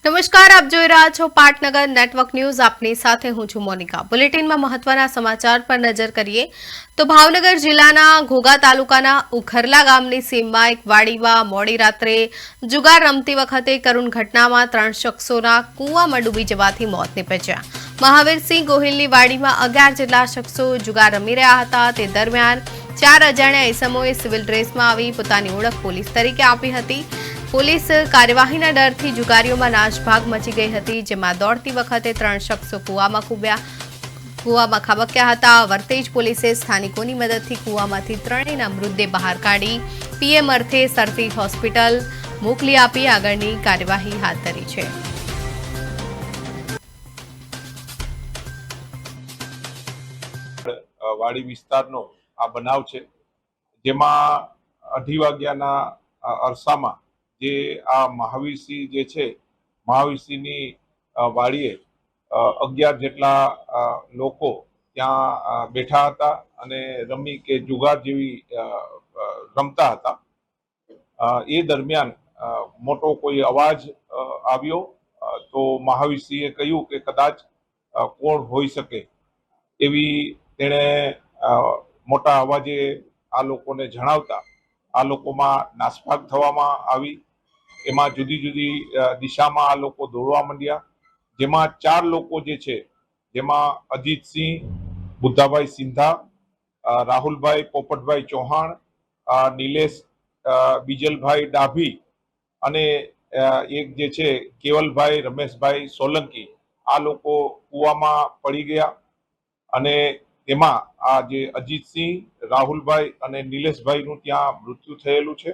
નમસ્કાર, આપ જોઈ રહ્યા છો પાટનગર નેટવર્ક ન્યૂઝ. આપની સાથે હું છું મોનિકા. બુલેટિનમાં મહત્વના સમાચાર પર નજર કરીએ તો ભાવનગર જિલ્લાના ઘોઘા તાલુકાના ઉખરલા ગામની સીમમાં એક વાડીમાં મોડી રાત્રે જુગાર રમતી વખતે કરુણ ઘટનામાં 3 શખ્સોના કૂવામાં ડૂબી જવાથી મોત નીપજ્યા. મહાવીરસિંહ ગોહિલની વાડીમાં 11 જેટલા શખ્સો જુગાર રમી રહ્યા હતા. તે દરમિયાન 4 અજાણ્યા ઇસમોએ સિવિલ ડ્રેસમાં આવી પોતાની ઓળખ પોલીસ તરીકે આપી હતી. પોલીસ કાર્યવાહીના ડરથી જુગારીઓમાં નાસભાગ મચી ગઈ હતી, જેમાં દોડતી વખતે 3 શખ્સો કૂવામાં ખાબક્યા હતા. વર્તેજ પોલીસે સ્થાનિકોની મદદથી કૂવામાંથી ત્રણેયના મૃતદેહ બહાર કાઢી પીએમ અર્થે સરફી હોસ્પિટલ મોકલી આપી આગળની કાર્યવાહી હાથ ધરી છે. વાડી વિસ્તારનો આ બનાવ છે, જેમાં 2:30 વાગ્યાના અરસામાં જે આ મહાવીરસિંહ જે છે, મહાવીરસિંહની વાડીએ 11 જેટલા લોકો ત્યાં બેઠા હતા અને રમી કે જુગાર જેવી રમતા હતા. એ દરમિયાન મોટો કોઈ અવાજ આવ્યો તો મહાવીરસિંહે કહ્યું કે કદાચ કોણ હોઈ શકે એવી તેણે મોટા અવાજે આ લોકોને જણાવતા આ લોકોમાં નાસભાગ થવામાં આવી. એમાં જુદી જુદી દિશામાં આ લોકો દોડવા માંડ્યા, જેમાં 4 લોકો જે છે, જેમાં અજીતસિંહ, બુદ્ધાભાઈ સિંધા, રાહુલભાઈ પોપટભાઈ ચૌહાણ, નિલેશ બીજલભાઈ ડાભી અને એક જે છે કેવલભાઈ રમેશભાઈ સોલંકી, આ લોકો કૂવામાં પડી ગયા. અને તેમાં આ જે અજીતસિંહ, રાહુલભાઈ અને નિલેશભાઈનું ત્યાં મૃત્યુ થયેલું છે.